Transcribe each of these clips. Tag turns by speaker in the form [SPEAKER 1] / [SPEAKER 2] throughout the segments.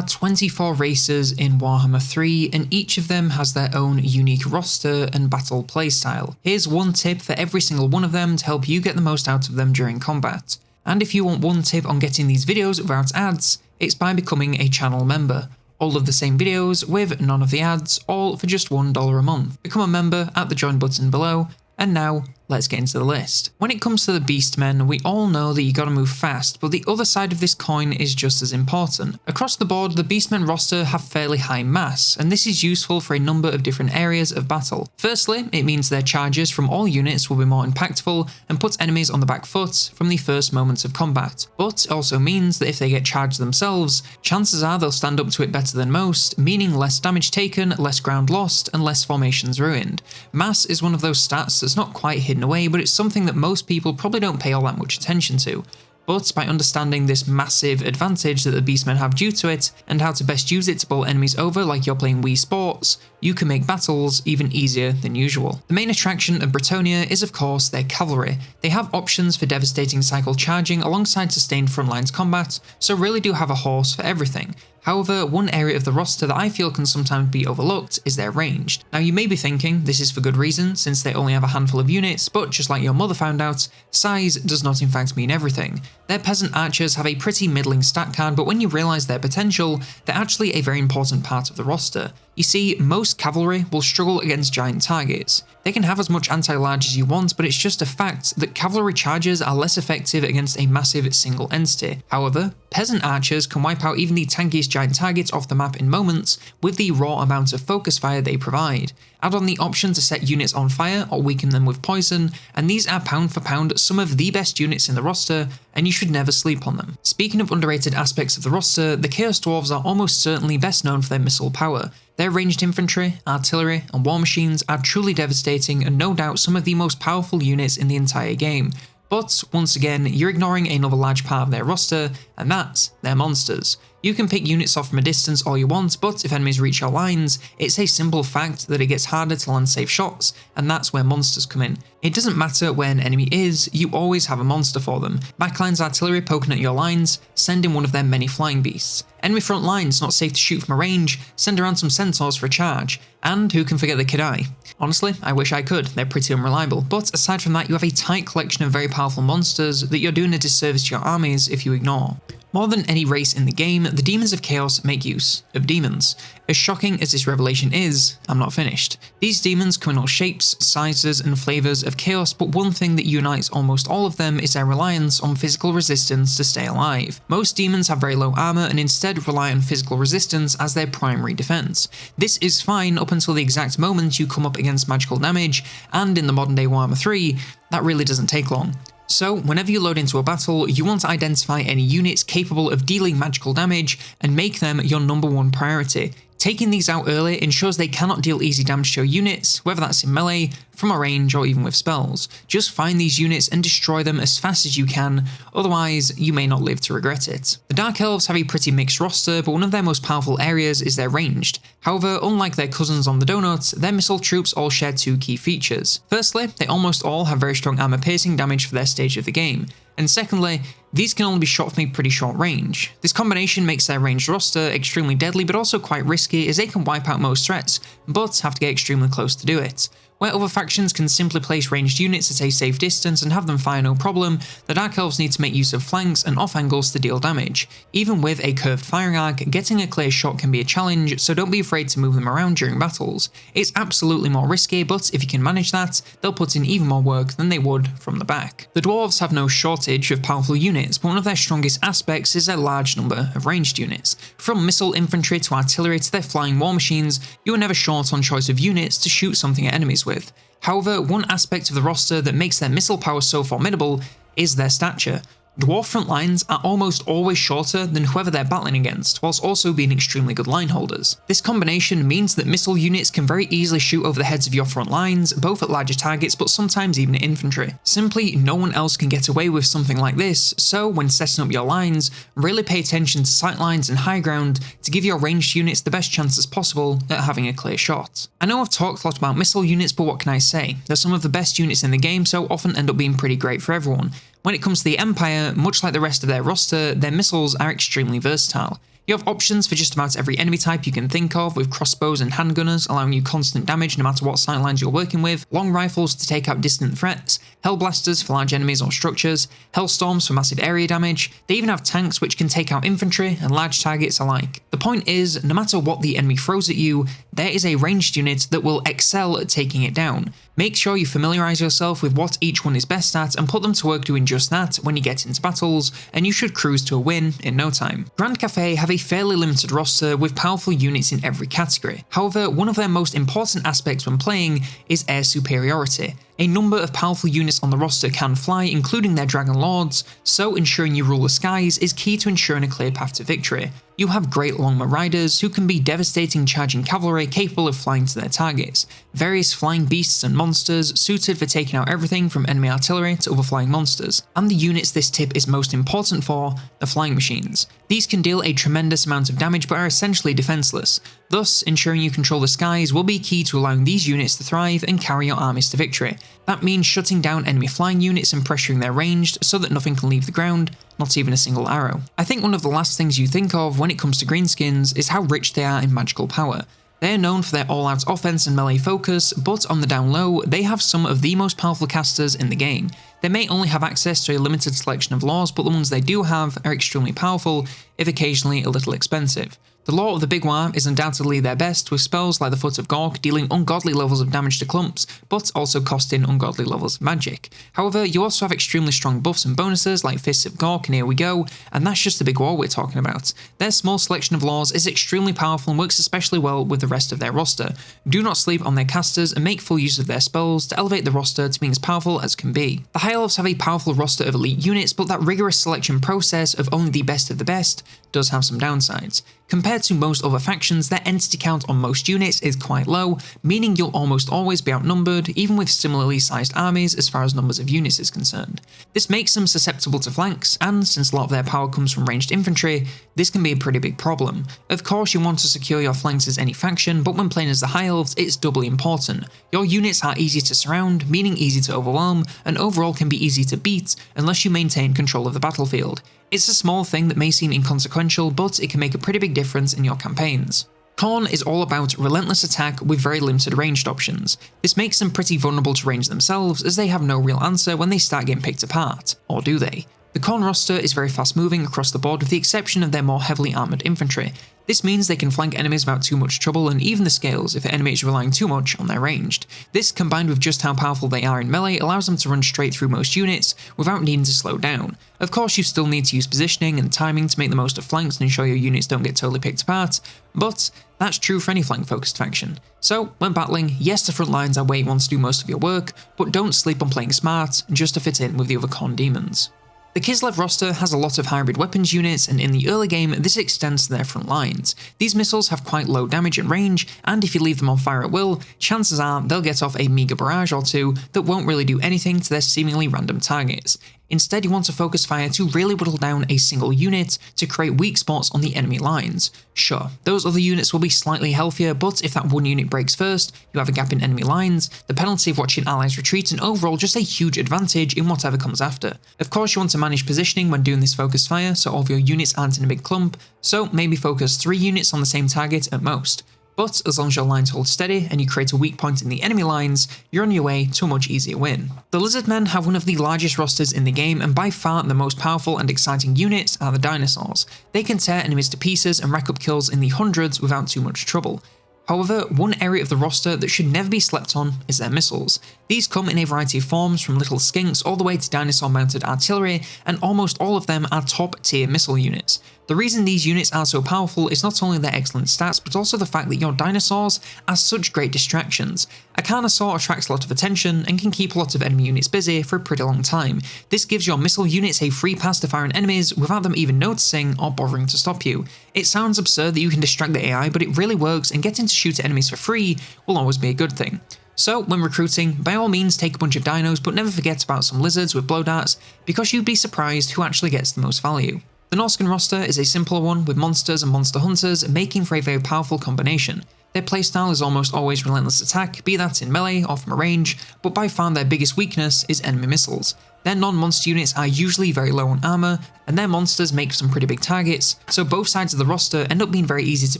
[SPEAKER 1] are 24 races in Warhammer 3, and each of them has their own unique roster and battle playstyle. Here's one tip for every single one of them to help you get the most out of them during combat. And if you want one tip on getting these videos without ads, it's by becoming a channel member. All of the same videos with none of the ads, all for just $1 a month. Become a member at the join button below, and now let's get into the list. When it comes to the Beastmen, we all know that you gotta move fast, but the other side of this coin is just as important. Across the board, the Beastmen roster have fairly high mass, and this is useful for a number of different areas of battle. Firstly, it means their charges from all units will be more impactful and puts enemies on the back foot from the first moments of combat. But it also means that if they get charged themselves, chances are they'll stand up to it better than most, meaning less damage taken, less ground lost, and less formations ruined. Mass is one of those stats that's not quite hidden away, but it's something that most people probably don't pay all that much attention to. But by understanding this massive advantage that the Beastmen have due to it, and how to best use it to bowl enemies over like you're playing Wii Sports, you can make battles even easier than usual. The main attraction of Bretonnia is of course their cavalry. They have options for devastating cycle charging alongside sustained frontlines combat, so really do have a horse for everything. However, one area of the roster that I feel can sometimes be overlooked is their ranged. Now you may be thinking this is for good reason, since they only have a handful of units, but just like your mother found out, size does not in fact mean everything. Their peasant archers have a pretty middling stat card, but when you realise their potential, they're actually a very important part of the roster. You see, most cavalry will struggle against giant targets. They can have as much anti-large as you want, but it's just a fact that cavalry charges are less effective against a massive single entity. However, peasant archers can wipe out even the tankiest giant targets off the map in moments with the raw amount of focus fire they provide. Add on the option to set units on fire or weaken them with poison, and these are pound for pound some of the best units in the roster, and you should never sleep on them. Speaking of underrated aspects of the roster, the Chaos Dwarves are almost certainly best known for their missile power. Their ranged infantry, artillery, and war machines are truly devastating and no doubt some of the most powerful units in the entire game. But once again, you're ignoring another large part of their roster, and that's their monsters. You can pick units off from a distance all you want, but if enemies reach your lines, it's a simple fact that it gets harder to land safe shots, and that's where monsters come in. It doesn't matter where an enemy is, you always have a monster for them. Backlines artillery poking at your lines, send in one of their many flying beasts. Enemy front lines not safe to shoot from a range, send around some centaurs for a charge. And who can forget the Cathay? Honestly, I wish I could, they're pretty unreliable, but aside from that you have a tight collection of very powerful monsters that you're doing a disservice to your armies if you ignore. More than any race in the game, the Demons of Chaos make use of demons. As shocking as this revelation is, I'm not finished. These demons come in all shapes, sizes, and flavours of chaos, but one thing that unites almost all of them is their reliance on physical resistance to stay alive. Most demons have very low armour and instead rely on physical resistance as their primary defence. This is fine up until the exact moment you come up against magical damage, and in the modern day Warhammer 3, that really doesn't take long. So, whenever you load into a battle, you want to identify any units capable of dealing magical damage and make them your #1 priority. Taking these out early ensures they cannot deal easy damage to your units, whether that's in melee, from a range, or even with spells. Just find these units and destroy them as fast as you can, otherwise you may not live to regret it. The Dark Elves have a pretty mixed roster, but one of their most powerful areas is their ranged. However, unlike their cousins on the donuts, their missile troops all share two key features. Firstly, they almost all have very strong armor piercing damage for their stage of the game. And secondly, these can only be shot from a pretty short range. This combination makes their ranged roster extremely deadly but also quite risky as they can wipe out most threats, but have to get extremely close to do it. Where other factions can simply place ranged units at a safe distance and have them fire no problem, the Dark Elves need to make use of flanks and off angles to deal damage. Even with a curved firing arc, getting a clear shot can be a challenge, so don't be afraid to move them around during battles. It's absolutely more risky, but if you can manage that, they'll put in even more work than they would from the back. The Dwarves have no shortage of powerful units, but one of their strongest aspects is their large number of ranged units. From missile infantry to artillery to their flying war machines, you are never short on choice of units to shoot something at enemies with. However, one aspect of the roster that makes their missile power so formidable is their stature. Dwarf front lines are almost always shorter than whoever they're battling against, whilst also being extremely good line holders. This combination means that missile units can very easily shoot over the heads of your front lines, both at larger targets but sometimes even at infantry. Simply, no one else can get away with something like this, so when setting up your lines, really pay attention to sight lines and high ground to give your ranged units the best chances possible at having a clear shot. I know I've talked a lot about missile units, but what can I say? They're some of the best units in the game, so often end up being pretty great for everyone. When it comes to the Empire, much like the rest of their roster, their missiles are extremely versatile. You have options for just about every enemy type you can think of, with crossbows and handgunners allowing you constant damage no matter what sightlines you're working with, long rifles to take out distant threats, hellblasters for large enemies or structures, hellstorms for massive area damage. They even have tanks which can take out infantry and large targets alike. The point is, no matter what the enemy throws at you, there is a ranged unit that will excel at taking it down. Make sure you familiarise yourself with what each one is best at and put them to work doing just that when you get into battles, and you should cruise to a win in no time. Grand Cathay have a fairly limited roster with powerful units in every category. However, one of their most important aspects when playing is air superiority. A number of powerful units on the roster can fly, including their Dragon Lords, so ensuring you rule the skies is key to ensuring a clear path to victory. You have great Longma Riders who can be devastating charging cavalry capable of flying to their targets, various flying beasts and monsters suited for taking out everything from enemy artillery to other flying monsters, and the units this tip is most important for, the flying machines. These can deal a tremendous amount of damage but are essentially defenseless, thus ensuring you control the skies will be key to allowing these units to thrive and carry your armies to victory. That means shutting down enemy flying units and pressuring their ranged so that nothing can leave the ground, not even a single arrow. I think one of the last things you think of when it comes to Greenskins is how rich they are in magical power. They are known for their all-out offense and melee focus, but on the down low, they have some of the most powerful casters in the game. They may only have access to a limited selection of laws, but the ones they do have are extremely powerful, if occasionally a little expensive. The Law of the Big War is undoubtedly their best, with spells like the Foot of Gork dealing ungodly levels of damage to clumps, but also costing ungodly levels of magic. However, you also have extremely strong buffs and bonuses like Fists of Gork and Here We Go, and that's just the Big War we're talking about. Their small selection of laws is extremely powerful and works especially well with the rest of their roster. Do not sleep on their casters and make full use of their spells to elevate the roster to being as powerful as can be. The High Elves have a powerful roster of elite units, but that rigorous selection process of only the best of the best does have some downsides. Compared to most other factions, their entity count on most units is quite low, meaning you'll almost always be outnumbered, even with similarly sized armies as far as numbers of units is concerned. This makes them susceptible to flanks, and since a lot of their power comes from ranged infantry, this can be a pretty big problem. Of course, you want to secure your flanks as any faction, but when playing as the High Elves, it's doubly important. Your units are easy to surround, meaning easy to overwhelm, and overall can be easy to beat unless you maintain control of the battlefield. It's a small thing that may seem inconsequential, but it can make a pretty big difference in your campaigns. Khorne is all about relentless attack with very limited ranged options. This makes them pretty vulnerable to range themselves, as they have no real answer when they start getting picked apart. Or do they? The Khorne roster is very fast moving across the board with the exception of their more heavily armoured infantry. This means they can flank enemies without too much trouble and even the scales if the enemy is relying too much on their ranged. This, combined with just how powerful they are in melee, allows them to run straight through most units without needing to slow down. Of course, you still need to use positioning and timing to make the most of flanks and ensure your units don't get totally picked apart, but that's true for any flank-focused faction. So, when battling, yes, the front lines are where you want to do most of your work, but don't sleep on playing smart just to fit in with the other Khorne demons. The Kislev roster has a lot of hybrid weapons units, and in the early game this extends to their front lines. These missiles have quite low damage and range, and if you leave them on fire at will, chances are they'll get off a meager barrage or two that won't really do anything to their seemingly random targets. Instead, you want to focus fire to really whittle down a single unit to create weak spots on the enemy lines. Sure, those other units will be slightly healthier, but if that one unit breaks first, you have a gap in enemy lines, the penalty of watching allies retreat, and overall just a huge advantage in whatever comes after. Of course, you want to manage positioning when doing this focus fire so all of your units aren't in a big clump, so maybe focus 3 units on the same target at most. But as long as your lines hold steady and you create a weak point in the enemy lines, you're on your way to a much easier win. The Lizardmen have one of the largest rosters in the game, and by far the most powerful and exciting units are the dinosaurs. They can tear enemies to pieces and rack up kills in the hundreds without too much trouble. However, one area of the roster that should never be slept on is their missiles. These come in a variety of forms, from little skinks all the way to dinosaur-mounted artillery, and almost all of them are top-tier missile units. The reason these units are so powerful is not only their excellent stats, but also the fact that your dinosaurs are such great distractions. A Carnosaur attracts a lot of attention and can keep a lot of enemy units busy for a pretty long time. This gives your missile units a free pass to fire on enemies without them even noticing or bothering to stop you. It sounds absurd that you can distract the AI, but it really works, and getting to shoot at enemies for free will always be a good thing. So, when recruiting, by all means take a bunch of dinos, but never forget about some lizards with blow darts, because you'd be surprised who actually gets the most value. The Norscan roster is a simpler one, with monsters and monster hunters making for a very powerful combination. Their playstyle is almost always relentless attack, be that in melee or from a range, but by far their biggest weakness is enemy missiles. Their non-monster units are usually very low on armor, and their monsters make some pretty big targets, so both sides of the roster end up being very easy to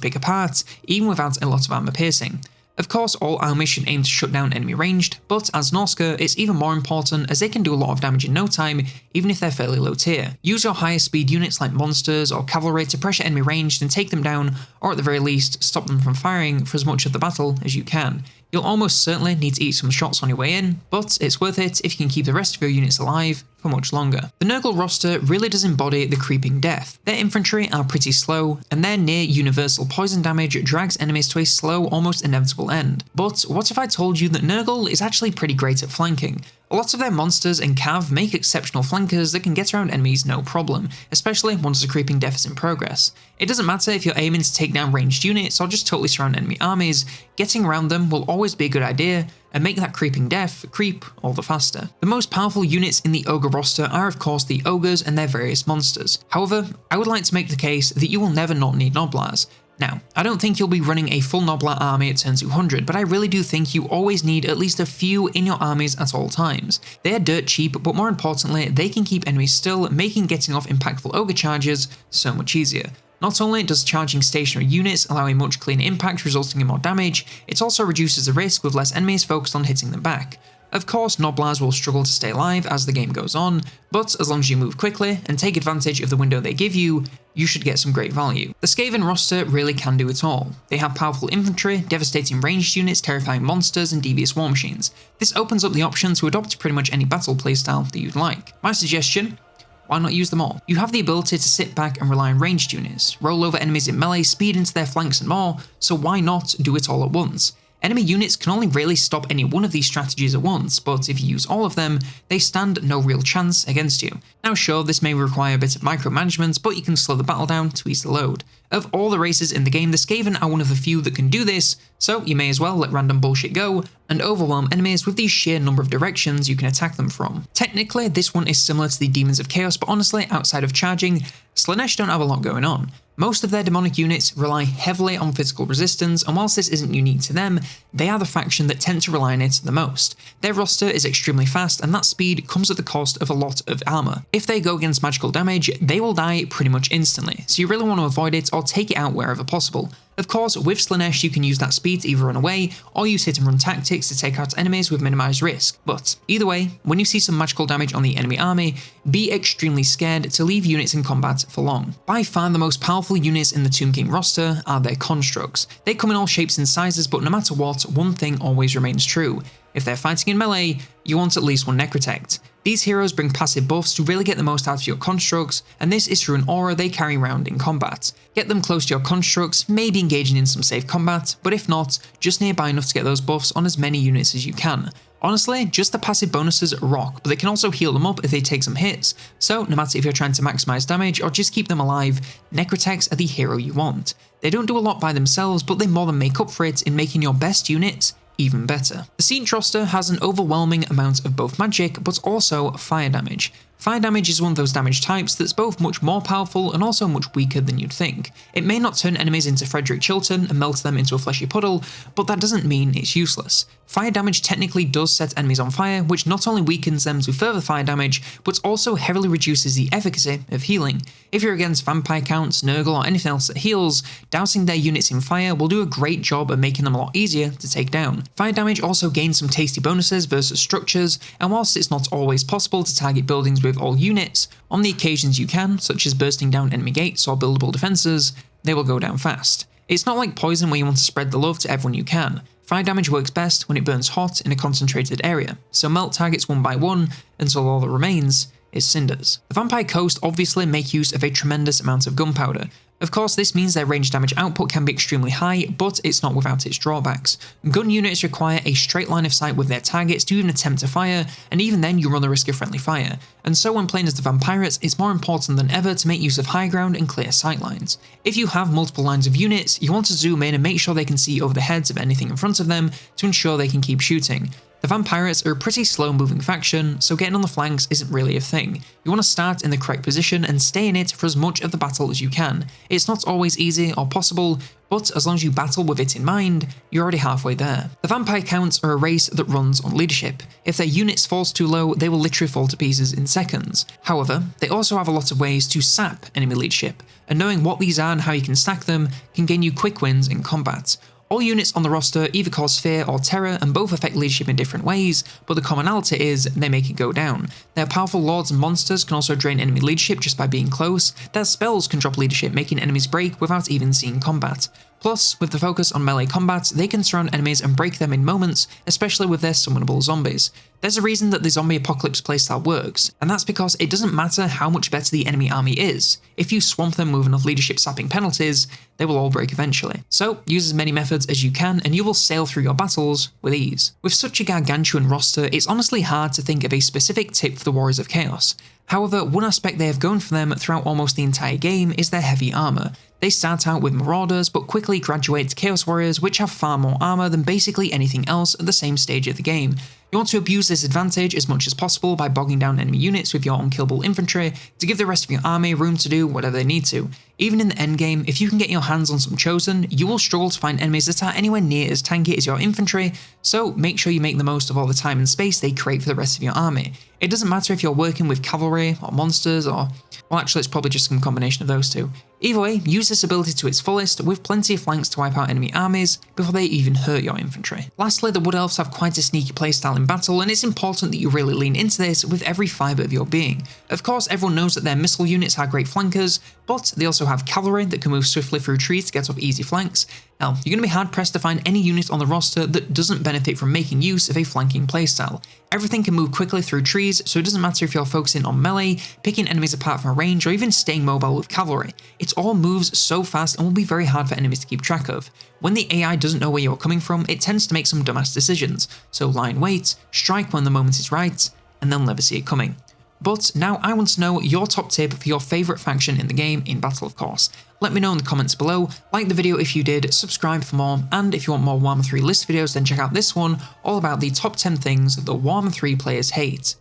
[SPEAKER 1] pick apart, even without a lot of armor piercing. Of course, all armies should aim to shut down enemy ranged, but as Norsca, it's even more important as they can do a lot of damage in no time, even if they're fairly low tier. Use your higher speed units like monsters or cavalry to pressure enemy ranged and take them down, or at the very least, stop them from firing for as much of the battle as you can. You'll almost certainly need to eat some shots on your way in, but it's worth it if you can keep the rest of your units alive for much longer. The Nurgle roster really does embody the creeping death. Their infantry are pretty slow, and their near universal poison damage drags enemies to a slow, almost inevitable end. But what if I told you that Nurgle is actually pretty great at flanking? A lot of their monsters and cav make exceptional flankers that can get around enemies no problem, especially once the creeping death is in progress. It doesn't matter if you're aiming to take down ranged units or just totally surround enemy armies, getting around them will always be a good idea, and make that creeping death creep all the faster. The most powerful units in the Ogre roster are of course the Ogres and their various monsters. However, I would like to make the case that you will never not need Noblars. Now, I don't think you'll be running a full Noblar army at turn 200, but I really do think you always need at least a few in your armies at all times. They are dirt cheap, but more importantly, they can keep enemies still, making getting off impactful Ogre charges so much easier. Not only does charging stationary units allow a much cleaner impact resulting in more damage, it also reduces the risk with less enemies focused on hitting them back. Of course, Noblars will struggle to stay alive as the game goes on, but as long as you move quickly and take advantage of the window they give you, you should get some great value. The Skaven roster really can do it all. They have powerful infantry, devastating ranged units, terrifying monsters, and devious war machines. This opens up the option to adopt pretty much any battle playstyle that you'd like. My suggestion? Why not use them all? You have the ability to sit back and rely on ranged units, roll over enemies in melee, speed into their flanks and more, so why not do it all at once? Enemy units can only really stop any one of these strategies at once, but if you use all of them, they stand no real chance against you. Now sure, this may require a bit of micromanagement, but you can slow the battle down to ease the load. Of all the races in the game, the Skaven are one of the few that can do this, so you may as well let random bullshit go and overwhelm enemies with the sheer number of directions you can attack them from. Technically, this one is similar to the Daemons of Chaos, but honestly, outside of charging, Slaanesh don't have a lot going on. Most of their demonic units rely heavily on physical resistance, and whilst this isn't unique to them, they are the faction that tend to rely on it the most. Their roster is extremely fast, and that speed comes at the cost of a lot of armor. If they go against magical damage, they will die pretty much instantly, so you really want to avoid it or take it out wherever possible. Of course, with Slaanesh you can use that speed to either run away, or use hit and run tactics to take out enemies with minimized risk. But either way, when you see some magical damage on the enemy army, be extremely scared to leave units in combat for long. By far the most powerful units in the Tomb King roster are their constructs. They come in all shapes and sizes, but no matter what, one thing always remains true. If they're fighting in melee, you want at least one Necrotect. These heroes bring passive buffs to really get the most out of your constructs, and this is through an aura they carry around in combat. Get them close to your constructs, maybe engaging in some safe combat, but if not, just nearby enough to get those buffs on as many units as you can. Honestly, just the passive bonuses rock, but they can also heal them up if they take some hits, so no matter if you're trying to maximize damage or just keep them alive, Necrotects are the hero you want. They don't do a lot by themselves, but they more than make up for it in making your best units even better. The Tzeentch roster has an overwhelming amount of both magic, but also fire damage. Fire damage is one of those damage types that's both much more powerful and also much weaker than you'd think. It may not turn enemies into Frederick Chilton and melt them into a fleshy puddle, but that doesn't mean it's useless. Fire damage technically does set enemies on fire, which not only weakens them to further fire damage, but also heavily reduces the efficacy of healing. If you're against vampire counts, Nurgle, or anything else that heals, dousing their units in fire will do a great job of making them a lot easier to take down. Fire damage also gains some tasty bonuses versus structures, and whilst it's not always possible to target buildings with all units, on the occasions you can, such as bursting down enemy gates or buildable defenses, they will go down fast. It's not like poison where you want to spread the love to everyone you can. Fire damage works best when it burns hot in a concentrated area, so melt targets one by one until all that remains is cinders. The Vampire Coast obviously make use of a tremendous amount of gunpowder. Of course, this means their range damage output can be extremely high, but it's not without its drawbacks. Gun units require a straight line of sight with their targets to even attempt to fire, and even then you run the risk of friendly fire. And so when playing as the Vampirates, it's more important than ever to make use of high ground and clear sightlines. If you have multiple lines of units, you want to zoom in and make sure they can see over the heads of anything in front of them to ensure they can keep shooting. The Vampirates are a pretty slow moving faction, so getting on the flanks isn't really a thing. You want to start in the correct position and stay in it for as much of the battle as you can. It's not always easy or possible, but as long as you battle with it in mind, you're already halfway there. The Vampire Counts are a race that runs on leadership. If their units falls too low, they will literally fall to pieces in seconds. However, they also have a lot of ways to sap enemy leadership, and knowing what these are and how you can stack them can gain you quick wins in combat. All units on the roster either cause fear or terror, and both affect leadership in different ways, but the commonality is they make it go down. Their powerful lords and monsters can also drain enemy leadership just by being close. Their spells can drop leadership, making enemies break without even seeing combat. Plus, with the focus on melee combat, they can surround enemies and break them in moments, especially with their summonable zombies. There's a reason that the zombie apocalypse playstyle works, and that's because it doesn't matter how much better the enemy army is. If you swamp them with enough leadership sapping penalties, they will all break eventually. So, use as many methods as you can and you will sail through your battles with ease. With such a gargantuan roster, it's honestly hard to think of a specific tip for the Warriors of Chaos. However, one aspect they have going for them throughout almost the entire game is their heavy armor. They start out with Marauders, but quickly graduate to Chaos Warriors, which have far more armor than basically anything else at the same stage of the game. You want to abuse this advantage as much as possible by bogging down enemy units with your unkillable infantry to give the rest of your army room to do whatever they need to. Even in the endgame, if you can get your hands on some Chosen, you will struggle to find enemies that are anywhere near as tanky as your infantry, so make sure you make the most of all the time and space they create for the rest of your army. It doesn't matter if you're working with cavalry, or monsters, or... well, actually it's probably just some combination of those two. Either way, use this ability to its fullest, with plenty of flanks to wipe out enemy armies before they even hurt your infantry. Lastly, the Wood Elves have quite a sneaky playstyle in battle, and it's important that you really lean into this with every fibre of your being. Of course, everyone knows that their missile units are great flankers, but they also have cavalry that can move swiftly through trees to get off easy flanks. Now, you're going to be hard pressed to find any unit on the roster that doesn't benefit from making use of a flanking playstyle. Everything can move quickly through trees, so it doesn't matter if you're focusing on melee, picking enemies apart from range, or even staying mobile with cavalry. It all moves so fast and will be very hard for enemies to keep track of. When the AI doesn't know where you're coming from, it tends to make some dumbass decisions, so lie in wait, strike when the moment is right, and they'll never see it coming. But now I want to know your top tip for your favourite faction in the game, in battle of course. Let me know in the comments below, like the video if you did, subscribe for more, and if you want more Warhammer 3 list videos then check out this one, all about the top 10 things that Warhammer 3 players hate.